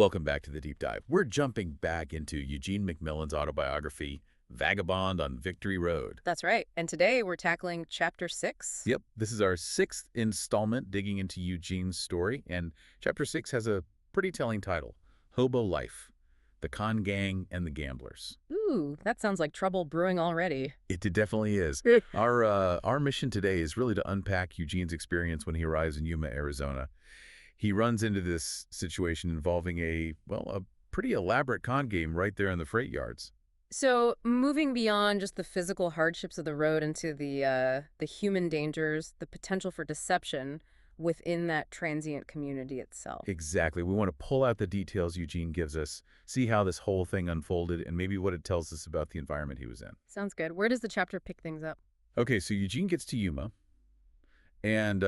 Welcome back to the Deep Dive. We're jumping back into Eugene McMillan's autobiography, Vagabond on Victory Road. That's right. And today we're tackling Chapter 6. Yep, this is our sixth installment digging into Eugene's story, and Chapter 6 has a pretty telling title, Hobo Life, the Con Gang and the Gamblers. Ooh, that sounds like trouble brewing already. It definitely is. Our mission today is really to unpack Eugene's experience when he arrives in Yuma, Arizona. He runs into this situation involving a pretty elaborate con game right there in the freight yards. So, moving beyond just the physical hardships of the road into the human dangers, the potential for deception within that transient community itself. Exactly. We want to pull out the details Eugene gives us, see how this whole thing unfolded, and maybe what it tells us about the environment he was in. Sounds good. Where does the chapter pick things up? Okay, so Eugene gets to Yuma, and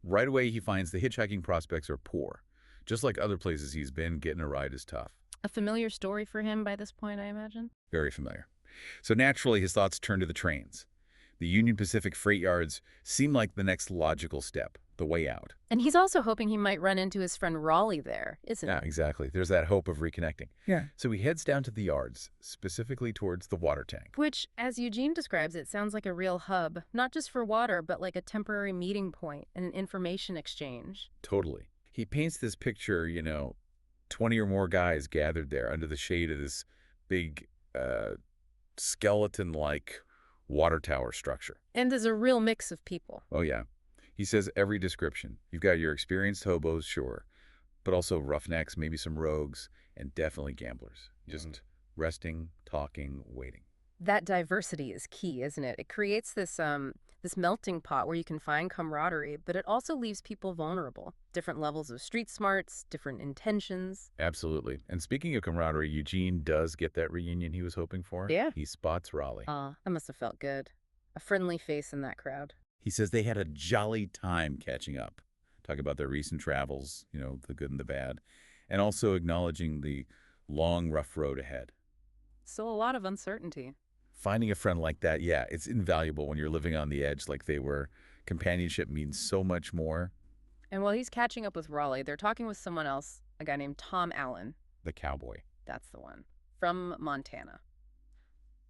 right away he finds the hitchhiking prospects are poor. Just like other places he's been, getting a ride is tough. A familiar story for him by this point, I imagine? Very familiar. So naturally, his thoughts turn to the trains. The Union Pacific freight yards seem like the next logical step, the way out. And he's also hoping he might run into his friend Raleigh there, isn't he? Yeah, exactly. There's that hope of reconnecting. Yeah. So he heads down to the yards, specifically towards the water tank. Which, as Eugene describes it, sounds like a real hub, not just for water, but like a temporary meeting point and an information exchange. Totally. He paints this picture, 20 or more guys gathered there under the shade of this big skeleton-like water tower structure. And there's a real mix of people. Oh, yeah. He says every description. You've got your experienced hobos, sure, but also roughnecks, maybe some rogues, and definitely gamblers. Just resting, talking, waiting. That diversity is key, isn't it? It creates this melting pot where you can find camaraderie, but it also leaves people vulnerable. Different levels of street smarts, different intentions. Absolutely. And speaking of camaraderie, Eugene does get that reunion he was hoping for. Yeah. He spots Raleigh. That must have felt good. A friendly face in that crowd. He says they had a jolly time catching up. Talk about their recent travels, the good and the bad, and also acknowledging the long, rough road ahead. Still a lot of uncertainty. Finding a friend like that, yeah, it's invaluable when you're living on the edge like they were. Companionship means so much more. And while he's catching up with Raleigh, they're talking with someone else, a guy named Tom Allen. The cowboy. That's the one. From Montana.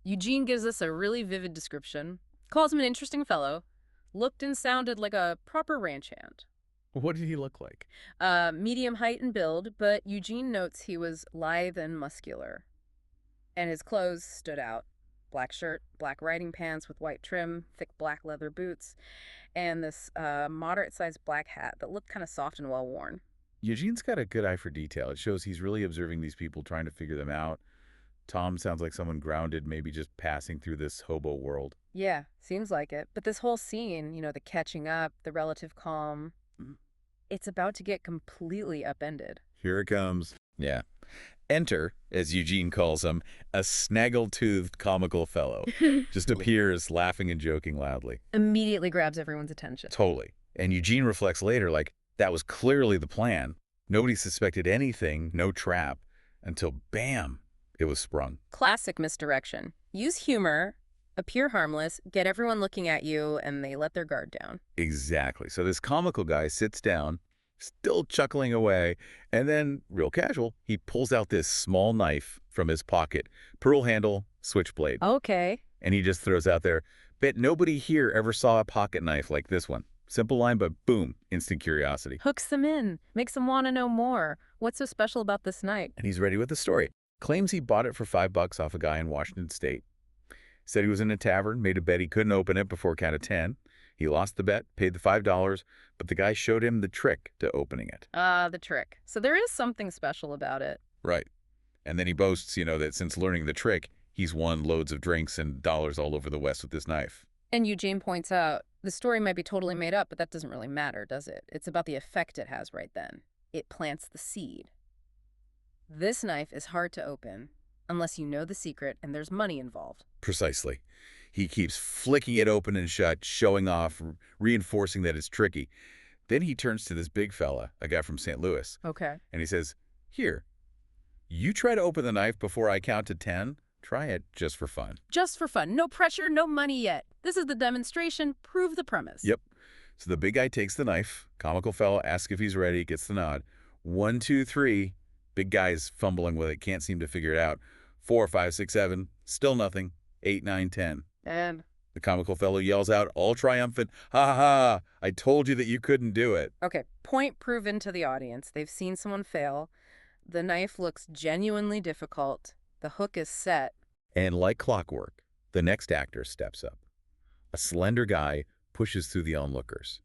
Eugene gives us a really vivid description, calls him an interesting fellow, looked and sounded like a proper ranch hand. What did he look like? Medium height and build, but Eugene notes he was lithe and muscular. And his clothes stood out. Black shirt, black riding pants with white trim, thick black leather boots, and this moderate-sized black hat that looked kind of soft and well-worn. Eugene's got a good eye for detail. It shows he's really observing these people, trying to figure them out. Tom sounds like someone grounded, maybe just passing through this hobo world. Yeah, seems like it. But this whole scene, the catching up, the relative calm, it's about to get completely upended. Here it comes. Yeah. Enter, as Eugene calls him, a snaggle-toothed comical fellow. Just appears laughing and joking loudly. Immediately grabs everyone's attention. Totally. And Eugene reflects later like, that was clearly the plan. Nobody suspected anything, no trap, until bam, it was sprung. Classic misdirection. Use humor, appear harmless, get everyone looking at you, and they let their guard down. Exactly. So this comical guy sits down, still chuckling away, and then, real casual, he pulls out this small knife from his pocket, pearl handle, switchblade. Okay. And he just throws out there, bet nobody here ever saw a pocket knife like this one. Simple line, but boom, instant curiosity. Hooks them in, makes them want to know more. What's so special about this knife? And he's ready with the story. Claims he bought it for $5 off a guy in Washington State. Said he was in a tavern, made a bet he couldn't open it before count of 10. He lost the bet, paid the $5, but the guy showed him the trick to opening it. The trick. So there is something special about it. Right. And then he boasts, that since learning the trick, he's won loads of drinks and dollars all over the West with this knife. And Eugene points out, the story might be totally made up, but that doesn't really matter, does it? It's about the effect it has right then. It plants the seed. This knife is hard to open unless you know the secret and there's money involved. Precisely. He keeps flicking it open and shut, showing off, reinforcing that it's tricky. Then he turns to this big fella, a guy from St. Louis. Okay. And he says, here, you try to open the knife before I count to 10. Try it just for fun. Just for fun. No pressure, no money yet. This is the demonstration. Prove the premise. Yep. So the big guy takes the knife. Comical fella asks if he's ready, gets the nod. 1, 2, 3. Big guy's fumbling with it, can't seem to figure it out. 4, 5, 6, 7, still nothing. 8, 9, 10. And The comical fellow yells out, all triumphant, "Ha ha ha! I told you that you couldn't do it." okay, point proven to the audience. They've seen someone fail. The knife looks genuinely difficult. The hook is set. And like clockwork, the next actor steps up. A slender guy pushes through the onlookers.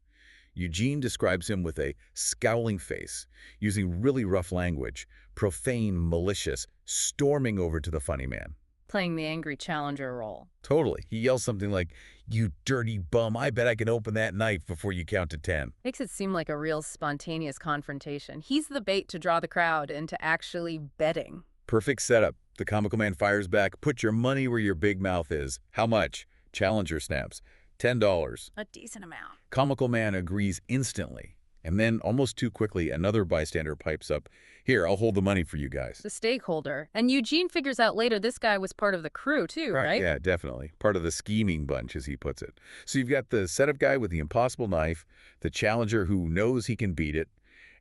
Eugene describes him with a scowling face, using really rough language, profane, malicious, storming over to the funny man. Playing the angry challenger role. Totally. He yells something like, "You dirty bum, I bet I can open that knife before you count to 10. Makes it seem like a real spontaneous confrontation. He's the bait to draw the crowd into actually betting. Perfect setup. The comical man fires back, "Put your money where your big mouth is." "How much?" Challenger snaps, $10. A decent amount. Comical man agrees instantly. And then, almost too quickly, another bystander pipes up, "Here, I'll hold the money for you guys." The stakeholder. And Eugene figures out later this guy was part of the crew too, right? Yeah, definitely. Part of the scheming bunch, as he puts it. So you've got the setup guy with the impossible knife, the challenger who knows he can beat it,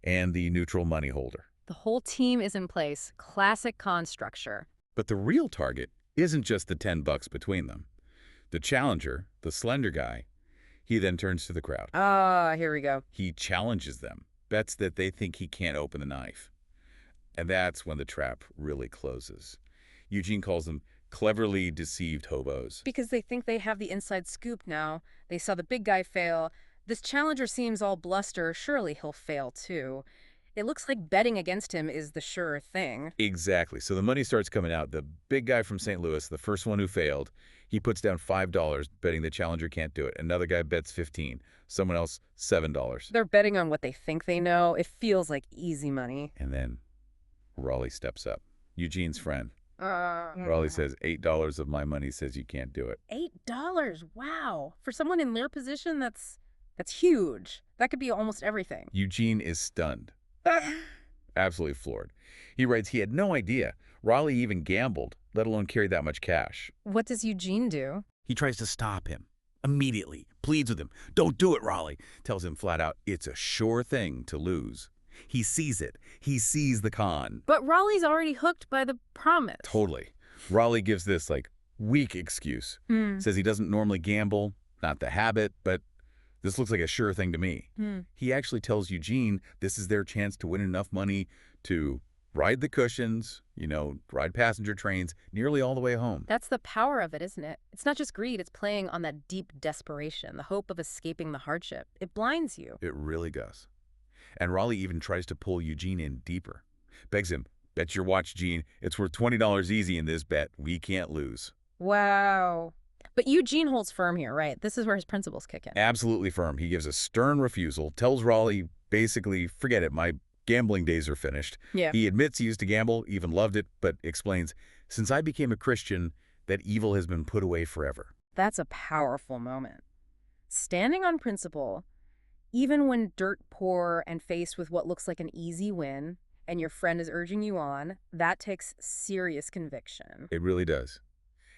and the neutral money holder. The whole team is in place. Classic con structure. But the real target isn't just the $10 between them. The challenger, the slender guy, he then turns to the crowd. Ah, here we go. He challenges them, bets that they think he can't open the knife. And that's when the trap really closes. Eugene calls them cleverly deceived hobos. Because they think they have the inside scoop now. They saw the big guy fail. This challenger seems all bluster. Surely he'll fail too. It looks like betting against him is the sure thing. Exactly. So the money starts coming out. The big guy from St. Louis, the first one who failed, he puts down $5, betting the challenger can't do it. Another guy bets $15. Someone else, $7. They're betting on what they think they know. It feels like easy money. And then Raleigh steps up. Eugene's friend. Raleigh says, $8 of my money says you can't do it. $8? Wow. For someone in their position, that's huge. That could be almost everything. Eugene is stunned. Absolutely floored. He writes he had no idea Raleigh even gambled, let alone carry that much cash. What does Eugene do? He tries to stop him. Immediately. Pleads with him. "Don't do it, Raleigh." Tells him flat out it's a sure thing to lose. He sees it. He sees the con. But Raleigh's already hooked by the promise. Totally. Raleigh gives this, weak excuse. Says he doesn't normally gamble, not the habit, but this looks like a sure thing to me. He actually tells Eugene this is their chance to win enough money to ride the cushions, ride passenger trains nearly all the way home. That's the power of it, isn't it? It's not just greed, it's playing on that deep desperation, the hope of escaping the hardship. It blinds you. It really does. And Raleigh even tries to pull Eugene in deeper. Begs him, "Bet your watch, Gene. It's worth $20 easy in this bet. We can't lose." Wow. But Eugene holds firm here, right? This is where his principles kick in. Absolutely firm. He gives a stern refusal, tells Raleigh, basically, forget it, my gambling days are finished. Yeah. He admits he used to gamble, even loved it, but explains, since I became a Christian, that evil has been put away forever. That's a powerful moment. Standing on principle, even when dirt poor and faced with what looks like an easy win, and your friend is urging you on, that takes serious conviction. It really does.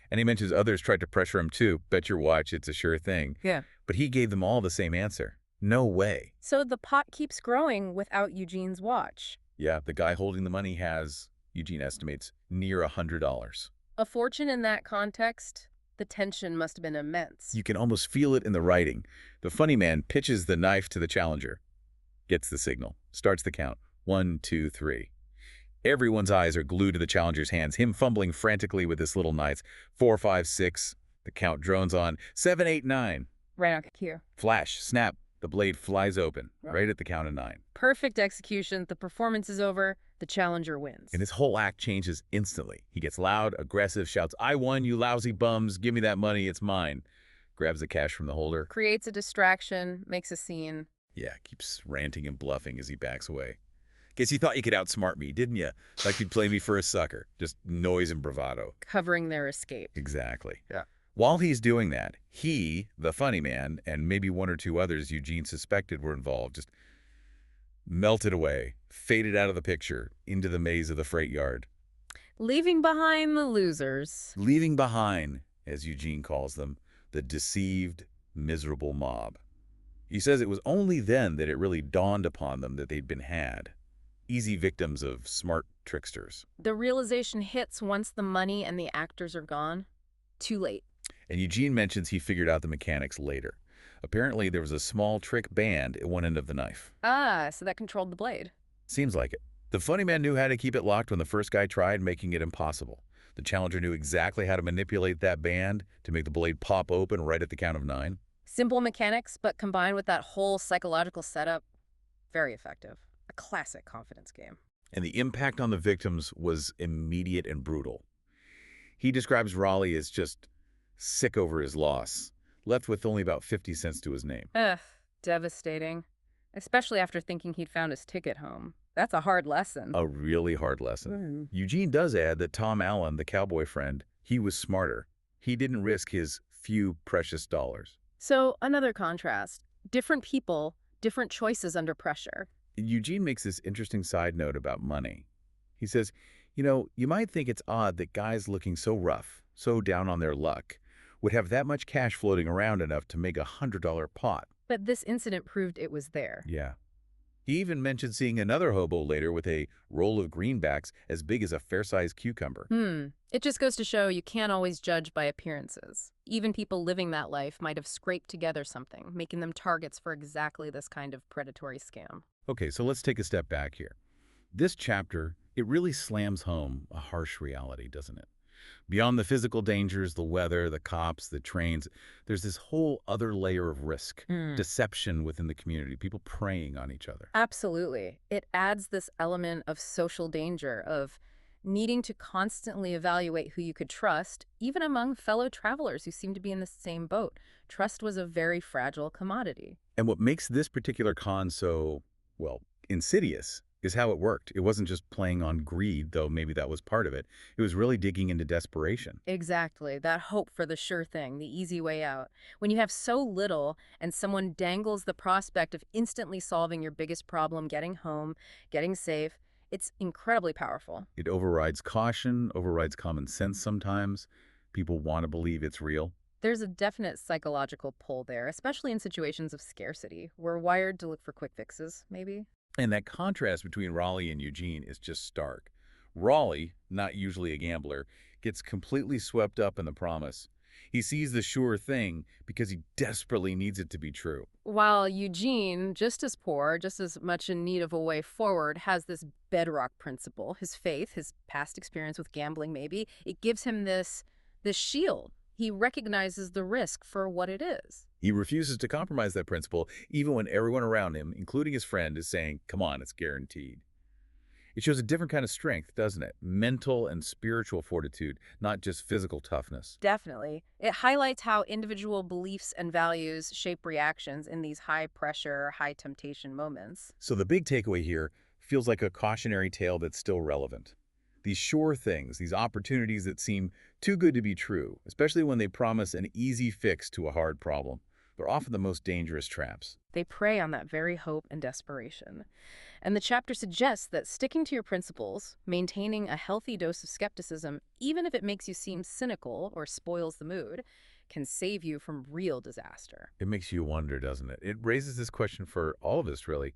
And he mentions others tried to pressure him too. "Bet your watch, it's a sure thing." Yeah. But he gave them all the same answer. No way. So the pot keeps growing without Eugene's watch. Yeah, the guy holding the money has, Eugene estimates, near $100. A fortune in that context, the tension must have been immense. You can almost feel it in the writing. The funny man pitches the knife to the challenger. Gets the signal. Starts the count. 1, 2, 3. Everyone's eyes are glued to the challenger's hands, him fumbling frantically with his little knives. 4, 5, 6. The count drones on. 7, 8, 9. Right on cue. Flash, snap. The blade flies open, right at the count of 9. Perfect execution. The performance is over. The challenger wins. And his whole act changes instantly. He gets loud, aggressive, shouts, "I won, you lousy bums. Give me that money. It's mine." Grabs the cash from the holder. Creates a distraction, makes a scene. Yeah, keeps ranting and bluffing as he backs away. Guess you thought you could outsmart me, didn't you? Like you'd play me for a sucker. Just noise and bravado. Covering their escape. Exactly. Yeah. While he's doing that, he, the funny man, and maybe 1 or 2 others Eugene suspected were involved, just melted away, faded out of the picture, into the maze of the freight yard. Leaving behind the losers. Leaving behind, as Eugene calls them, the deceived, miserable mob. He says it was only then that it really dawned upon them that they'd been had. easy victims of smart tricksters. The realization hits once the money and the actors are gone. Too late. And Eugene mentions he figured out the mechanics later. Apparently, there was a small trick band at one end of the knife. Ah, so that controlled the blade. Seems like it. The funny man knew how to keep it locked when the first guy tried, making it impossible. The challenger knew exactly how to manipulate that band to make the blade pop open right at the count of 9. Simple mechanics, but combined with that whole psychological setup, very effective. A classic confidence game. And the impact on the victims was immediate and brutal. He describes Raleigh as just sick over his loss, left with only about 50 cents to his name. Ugh, devastating. Especially after thinking he'd found his ticket home. That's a hard lesson. A really hard lesson. Eugene does add that Tom Allen, the cowboy friend, he was smarter. He didn't risk his few precious dollars. So, another contrast. Different people, different choices under pressure. Eugene makes this interesting side note about money. He says, you might think it's odd that guys looking so rough, so down on their luck, would have that much cash floating around enough to make $100 pot. But this incident proved it was there. Yeah. He even mentioned seeing another hobo later with a roll of greenbacks as big as a fair-sized cucumber. It just goes to show you can't always judge by appearances. Even people living that life might have scraped together something, making them targets for exactly this kind of predatory scam. Okay, so let's take a step back here. This chapter, it really slams home a harsh reality, doesn't it? Beyond the physical dangers, the weather, the cops, the trains, there's this whole other layer of risk, deception within the community, people preying on each other. Absolutely. It adds this element of social danger, of needing to constantly evaluate who you could trust, even among fellow travelers who seem to be in the same boat. Trust was a very fragile commodity. And what makes this particular con so, well, insidious is how it worked. It wasn't just playing on greed, though maybe that was part of it. It was really digging into desperation. Exactly. That hope for the sure thing, the easy way out. When you have so little and someone dangles the prospect of instantly solving your biggest problem, getting home, getting safe, it's incredibly powerful. It overrides caution, overrides common sense sometimes. People want to believe it's real. There's a definite psychological pull there, especially in situations of scarcity. We're wired to look for quick fixes, maybe. And that contrast between Raleigh and Eugene is just stark. Raleigh, not usually a gambler, gets completely swept up in the promise. He sees the sure thing because he desperately needs it to be true. While Eugene, just as poor, just as much in need of a way forward, has this bedrock principle, his faith, his past experience with gambling maybe, it gives him this shield. He recognizes the risk for what it is. He refuses to compromise that principle even when everyone around him, including his friend, is saying, come on, it's guaranteed. It shows a different kind of strength, doesn't it? Mental and spiritual fortitude, not just physical toughness. Definitely. It highlights how individual beliefs and values shape reactions in these high-pressure, high-temptation moments. So the big takeaway here feels like a cautionary tale that's still relevant. These sure things, these opportunities that seem too good to be true, especially when they promise an easy fix to a hard problem, they're often the most dangerous traps. They prey on that very hope and desperation. And the chapter suggests that sticking to your principles, maintaining a healthy dose of skepticism, even if it makes you seem cynical or spoils the mood, can save you from real disaster. It makes you wonder, doesn't it? It raises this question for all of us, really.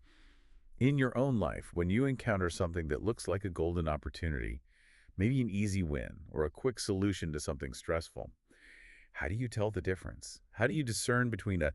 In your own life, when you encounter something that looks like a golden opportunity, maybe an easy win or a quick solution to something stressful, how do you tell the difference? How do you discern between a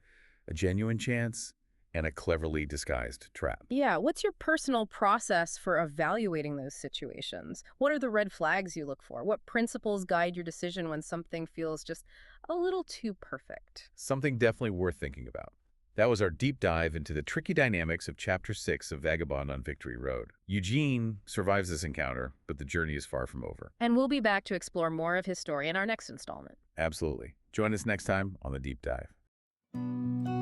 genuine chance and a cleverly disguised trap? Yeah, what's your personal process for evaluating those situations? What are the red flags you look for? What principles guide your decision when something feels just a little too perfect? Something definitely worth thinking about. That was our deep dive into the tricky dynamics of Chapter 6 of Vagabond on Victory Road. Eugene survives this encounter, but the journey is far from over. And we'll be back to explore more of his story in our next installment. Absolutely. Join us next time on The Deep Dive.